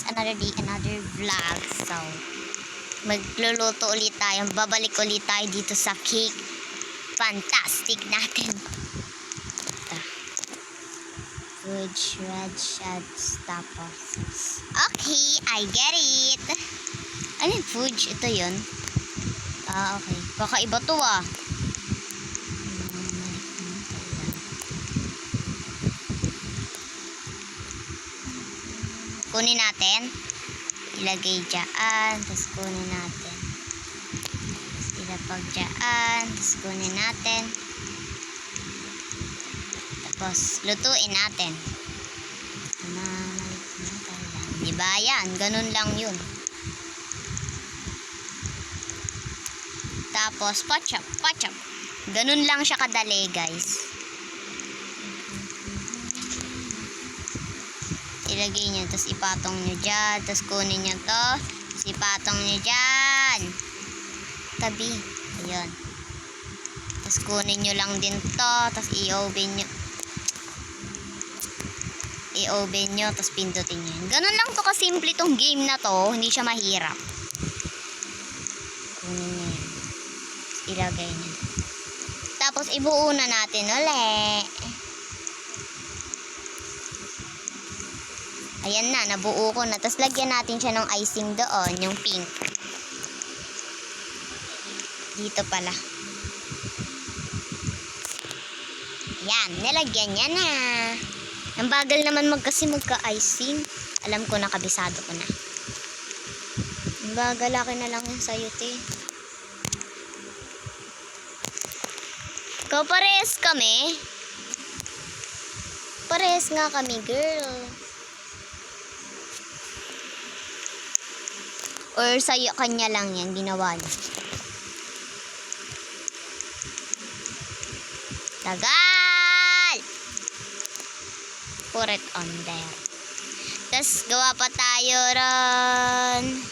Another day, another vlog. So, magluluto ulit tayo. Babalik ulit tayo dito sa cake fantastic natin. Ito. Food, red shads, tapos. Okay, I get it. Ano yung food? Ito yun. Okay. Kakaiba to ah. Kunin natin. Ilagay dyan. Tapos kunin natin. Tapos ilapag dyan. Tapos kunin natin. Tapos lutuin natin. Diba yan? Ganun lang yun. Tapos pachap. Ganun lang siya kadali guys. Ilagay nyo, tapos ipatong nyo dyan, tapos kunin nyo to, tapos ipatong nyo dyan. Tabi. Ayun. Tapos kunin nyo lang din to, tapos i-oven nyo. I-oven nyo, tapos pindutin nyo. Ganun lang to kasimple tong game na to, hindi siya mahirap. Kunin nyo yan. Tapos ilagay nyo. Tapos ibuo na natin ulit. Ayan na, nabuo ko na. Tapos lagyan natin siya ng icing doon, yung pink. Dito pala. Ayan, nilagyan niya na. Ang bagal naman magka-icing. Alam ko na, kabisado ko na. Ang bagal, akin na lang yan sa'yo, te. Ikaw, parehas kami. Parehas nga kami, girl. Or sa'yo, kanya lang yan, ginawa niya. Tagal! Put it on there. Tapos, gawa pa tayo ron.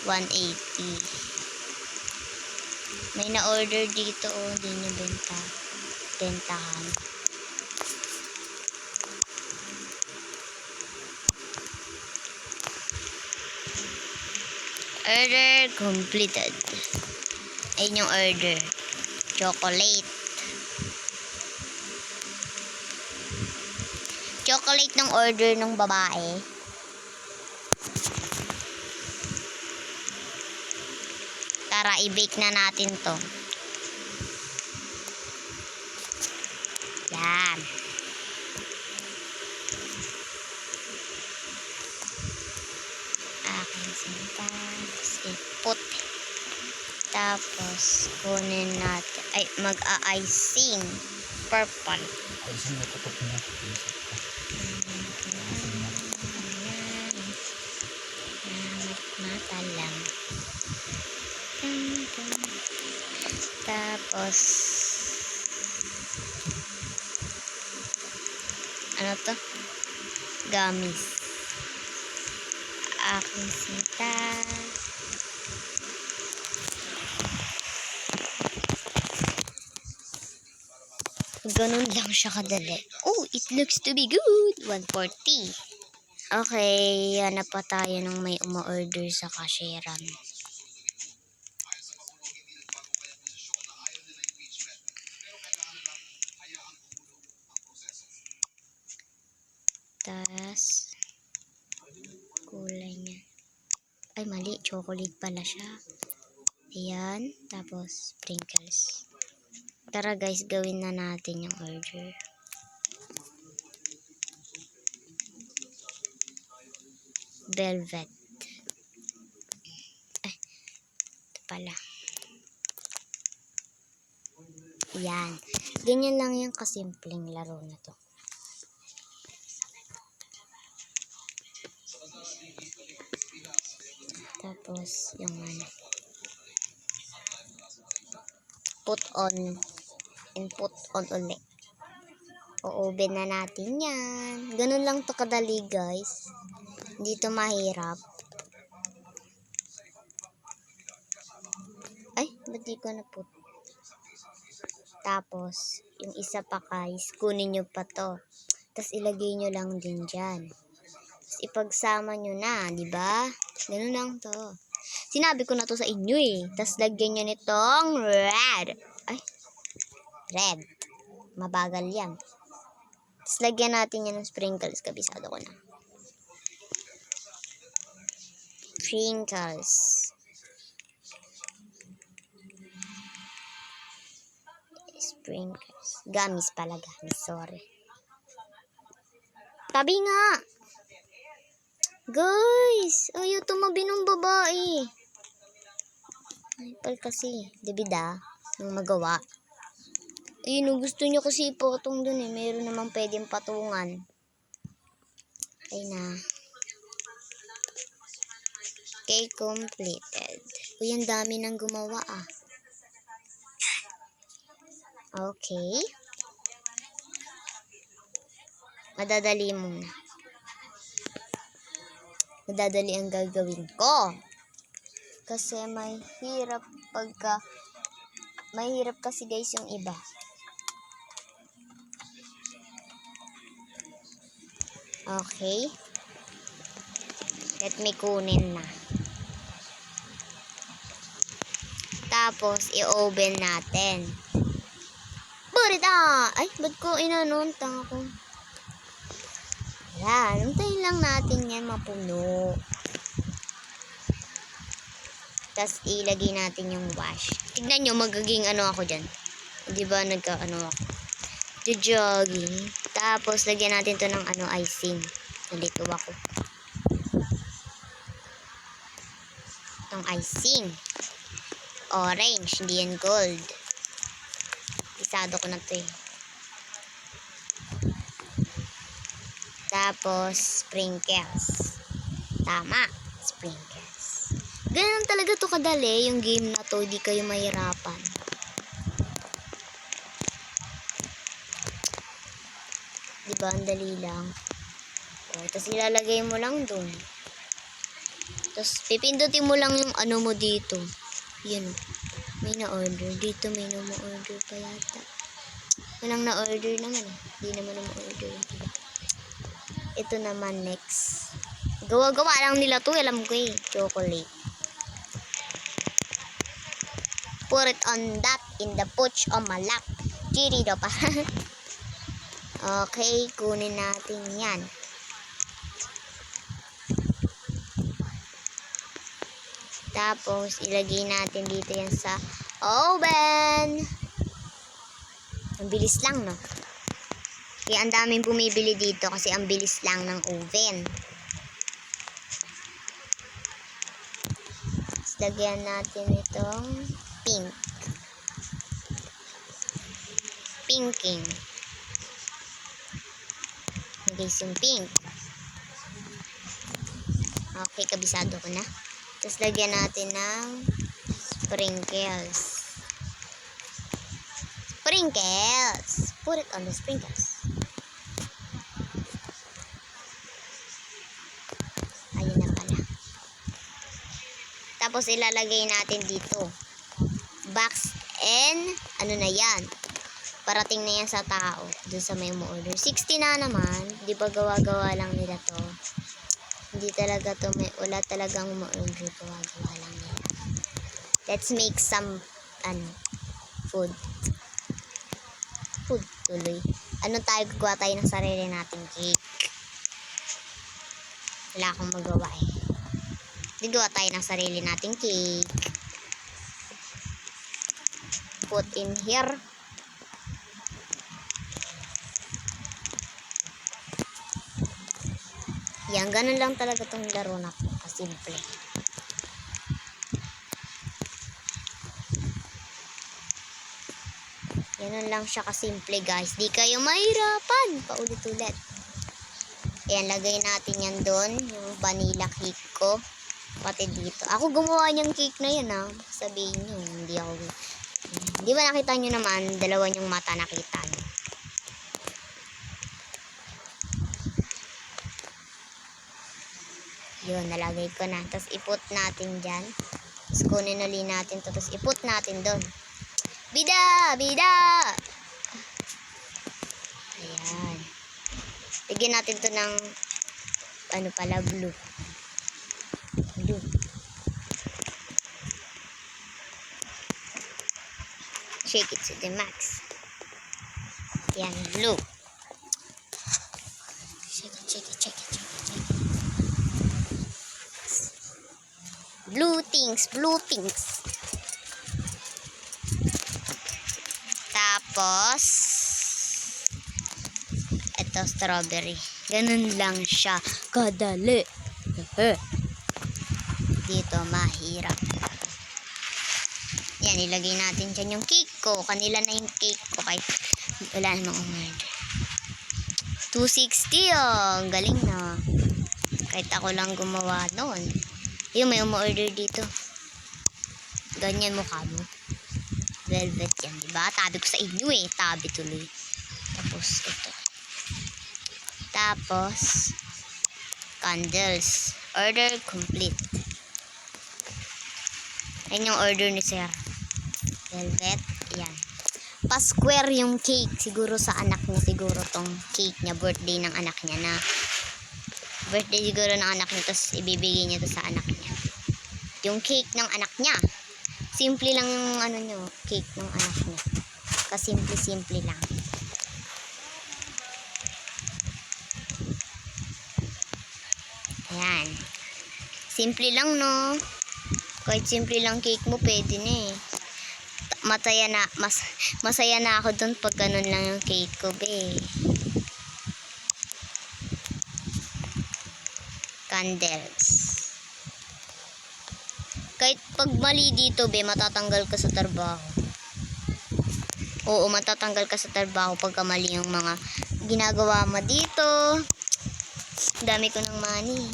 180. May na-order dito, oh. Hindi nyo bentahan. Order completed. Ayun yung order. Chocolate. Chocolate ng order ng babae. Tara, i-bake na natin to. Yan. Aking sinta. Ipot. Tapos, kunin natin. Ay, mag-a-icing. Purple. Icing na tutok na. Mata lang. Tapos, ano to? Gummies. Aking sinta. Ganun lang siya kadali. Oh, it looks to be good. 140. Okay, hanap pa tayo ng may uma-order sa cashiran. Tas, kulay niya. Ay, mali. Chocolate pala siya. Ayan. Tapos, sprinkles. Tara guys, gawin na natin yung order. Velvet. Ay, ito pala. Ayan. Ganyan lang yung kasimpleng laro na to. Tapos, yung ano. Put on. And put on ulit. O-oven na natin yan. Ganun lang to kadali guys. Hindi to mahirap. Ay, ba't di ko na put? Tapos, yung isa pa guys, kunin nyo pa to. Tapos ilagay nyo lang din dyan. Ipagsama nyo na, di ba? Ganun lang to. Sinabi ko na to sa inyo eh. Tapos lagyan nyo nitong red. Ay, red. Mabagal yan. Tapos lagyan natin yan ng sprinkles. Kabisado ko na. Sprinkles. Sprinkles. Gamis pala, gamis. Sorry. Tabi nga. Guys, ayaw tumabi ng babae. Ay, pal kasi. Debida, yung magawa. Ayun, gusto niya kasi ipotong dun eh. Meron namang pwedeng patungan. Ay na. Okay, completed. Uy, ang dami nang gumawa ah. Okay. Madadali muna. Madadali ang gagawin ko. Kasi mahirap mahirap kasi guys yung iba. Okay. Let me kunin na. Tapos, i-oven natin. Burita! Ay, ba't ko inanunta ako? Yan. Antayin lang natin yan mapuno. Tapos, ilagay natin yung wash. Tignan nyo, magiging ano ako dyan. Di ba nagka-ano ako? Jogging. Tapos, lagyan natin to ng icing. Nalito ako. Itong icing. Orange, hindi yan gold. Pisado ko na to eh. Tapos, sprinkles. Tama, sprinkles. Ganun talaga to kadali, yung game na to. Di kayo mahirapan. Diba, ang dali lang. O, tapos ilalagay mo lang dun. Tapos, pipindutin mo lang yung ano mo dito. Yan. May na-order. Dito may na-order pa yata. Walang na-order naman eh. Hindi naman na-order. Ito naman next. Gawa-gawa lang nila to. Alam ko eh. Chocolate. Put it on that in the pouch on my lap. Chirido pa. Okay. Kunin natin yan. Tapos, ilagay natin dito yan sa oven. Ang bilis lang, no? Kaya ang daming bumibili dito kasi ang bilis lang ng oven. Tapos, lagyan natin itong pink. Pinking. Guys, yung pink. Okay, kabisado ko na. Tapos, lagyan natin ng sprinkles. Sprinkles! Put it on the sprinkles. Ayun na pala. Tapos, ilalagay natin dito. Box and, ano na yan? Parating na yan sa tao. Doon sa may mo-order. 60 na naman. Di ba gawa-gawa lang nila to? Hindi talaga to, wala talagang ma-order, gawa-gawa lang nila. Let's make some, food. Food tuloy. Ano tayo, gagawa tayo ng sarili nating cake. Wala akong magawa eh. Gagawa tayo ng sarili nating cake. Put in here. Yan, ganun lang talaga tong laro na to. Kasimple. Ganun lang siya kasimple guys. Di kayo mahirapan. Paulit-ulit. Ayan, lagay natin yan doon. Yung vanilla cake ko. Pati dito. Ako gumawa niyang cake na yan ha. Sabihin nyo. Hindi ako. Di ba nakita nyo naman? Dalawa yung mata nakita nyo. Yun, nalagay ko na. Tapos iput natin dyan. Tapos kunin ulit natin to. Tapos iput natin doon. Bida! Bida! Ayan. Bigyan natin to ng ano pala, blue. Blue. Shake it to the max. Yan, blue. Shake it, shake it, shake it, shake it, shake it. Blue things, blue things. Tapos, ito, strawberry. Ganun lang siya. Kadali. Dito, mahirap. Yan, ilagay natin dyan yung cake ko. Kanila na yung cake ko. Kahit wala namang umorder. 260 oh. Ang galing na. Kahit ako lang gumawa noon. Yung may umorder dito. Ganyan mukha mo. Velvet yan, diba? Tabi ko sa inyo eh. Tabi tuloy. Tapos, ito. Tapos, candles. Order complete. Ayan yung order ni Sir. Velvet. Yan. Pa-square yung cake. Siguro sa anak niya. Siguro tong cake niya. Birthday ng anak niya na. Birthday siguro ng anak niya. Tapos ibibigay niya to sa anak niya. Yung cake ng anak niya. Simple lang yung ano nyo. Cake ng anak niya. Kasimple-simple lang. Ayan. Simple lang, no? Kahit simple lang cake mo, pwede na eh. Masaya na ako dun pag ganun lang yung cake ko, be. Candles. Kahit pag mali dito, be, matatanggal ka sa trabaho. Oo, matatanggal ka sa trabaho pagka mali yung mga ginagawa mo dito. Dami ko ng money.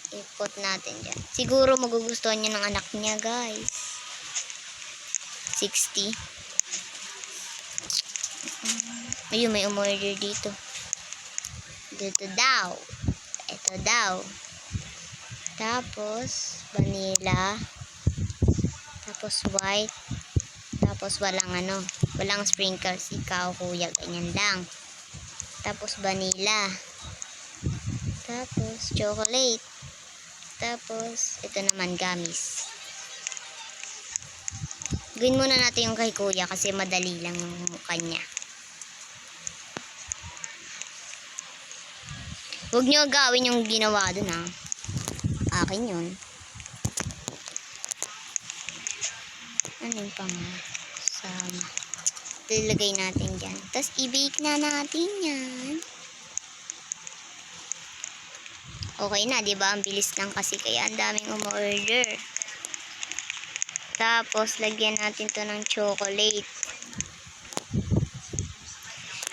I-put natin dyan. Siguro magugustuhan niya ng anak niya, guys. 60. Ayun, may umorder dito. Dito daw. Ito daw. Tapos, vanilla. Tapos, white. Tapos, walang sprinkles. Ikaw, kuya, ganyan lang. Tapos, vanilla. Tapos, chocolate. Tapos, ito naman, gummies. Gawin muna natin yung kay kuya kasi madali lang yung kanya. Huwag nyo gawin yung ginawa dun, ha. Akin yun. Ano yung pang sama? Ito ilagay natin dyan. Tapos, i-bake na natin yan. Okay na, di ba? Ang bilis lang kasi kaya ang daming umorder. Tapos, lagyan natin to ng chocolate.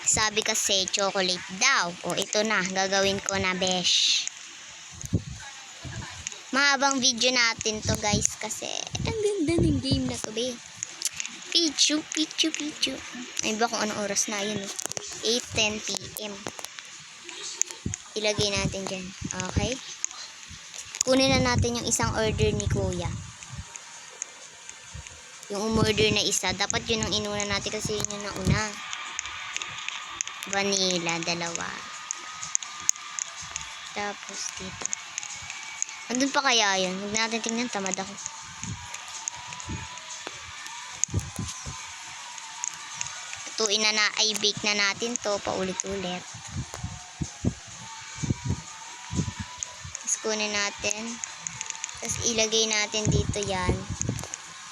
Sabi kasi, chocolate daw. O, ito na. Gagawin ko na, besh. Mahabang video natin to, guys. Kasi, ang ganda ng game na to, be. Pichu, pichu, pichu. Ay ba kung anong oras na yun, 8:10 PM. Ilagay natin dyan. Okay? Kunin na natin yung isang order ni kuya. Yung umorder na isa. Dapat yun ang inuna natin kasi yun yung nauna. Vanilla, 2. Tapos dito. Andun pa kaya yun? Huwag natin tingnan. Tamad ako. Tutuin na i-bake na natin to paulit-ulit. Kunin natin. Tapos ilagay natin dito yan.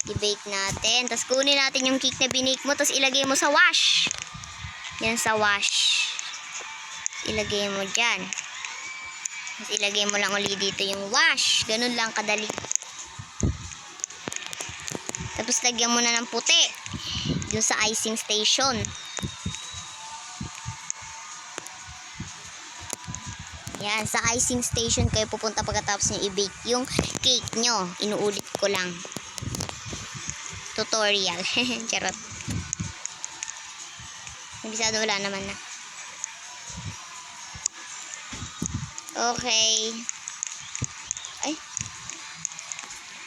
I-bake natin. Tapos kunin natin yung cake na binake mo. Tapos ilagay mo sa wash. Yan sa wash. Ilagay mo dyan. Tapos ilagay mo lang ulit dito yung wash. Ganun lang kadali. Tapos lagyan mo na ng puti. Yung sa icing station. Yan, sa icing station kayo pupunta pagkatapos nyo i-bake yung cake nyo. Inuulit ko lang. Tutorial. Charot. Nabisado wala naman na. Okay. Ay.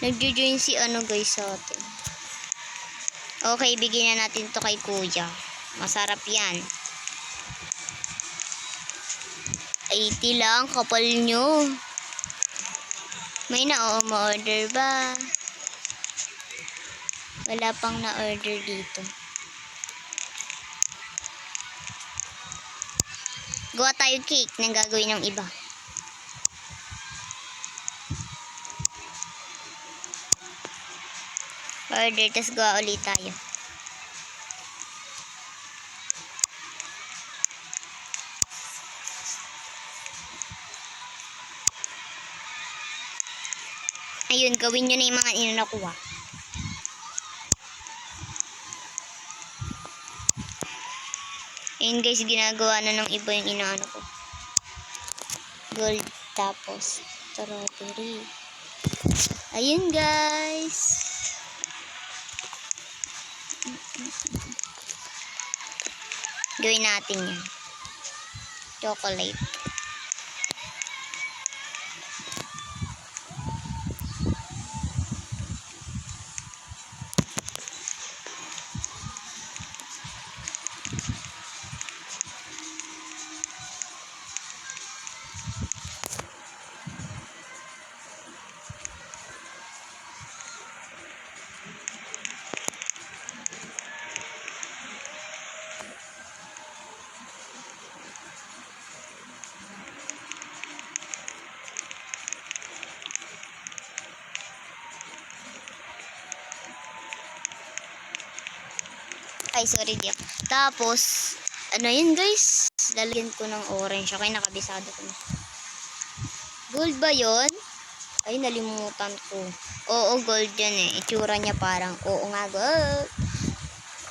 Nagjo-join si ano guys sa atin. Okay, bigyan na natin to kay kuya. Masarap yan. 80 lang, kapal nyo. May na-order ba? Wala pang na-order dito. Gawa tayo cake nang gagawin ng iba. Order, tas gawa ulit tayo. Ayun, gawin nyo na yung mga inakuha. Ayun guys, ginagawa na ng iba yung inaano ko. Gold, tapos strawberry. Ayun guys. Gawin natin yan. Chocolate. Ay, sorry, Diak. Tapos, ano yun guys? Lalagyan ko ng orange. Okay, nakabisado ko na. Gold ba yun? Ay, nalimutan ko. Oo, gold yan eh. Itsura niya parang, oo nga, gold.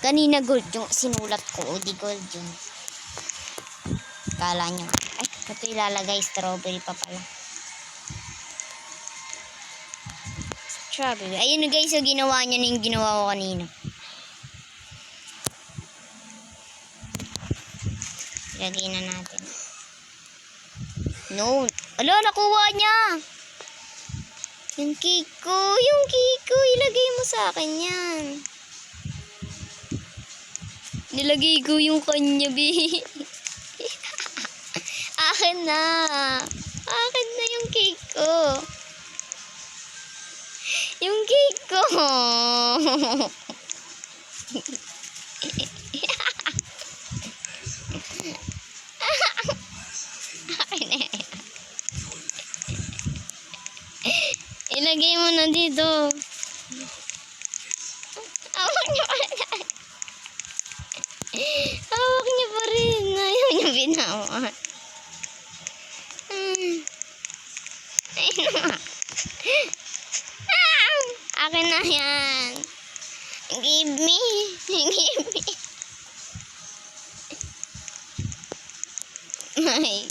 Kanina gold yung sinulat ko. O, di gold yun. Kala nyo. Ay, ito ilalagay. Strawberry pa pala. Strawberry. Ayun guys, so ginawa niya na yung ginawa ko kanina. Lagay na natin. No. Ala, nakuha niya. Yung cake ko. Yung cake ko. Ilagay mo sa akin yan. Nilagay ko yung kanya, bi. Akin na. Akin na yung cake ko. Yung cake ko. Ilagay mo na dito. Hawak niya pa rin. Hawak niya pa rin. Ayaw niya binawa. Ayun na. Akin na yan. Give me. Give me. Ay.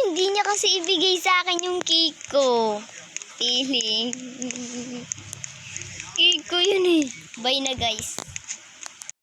Hindi niya kasi ibigay sa akin yung cake ko. Feeling. Cake ko yun eh. Bye na guys.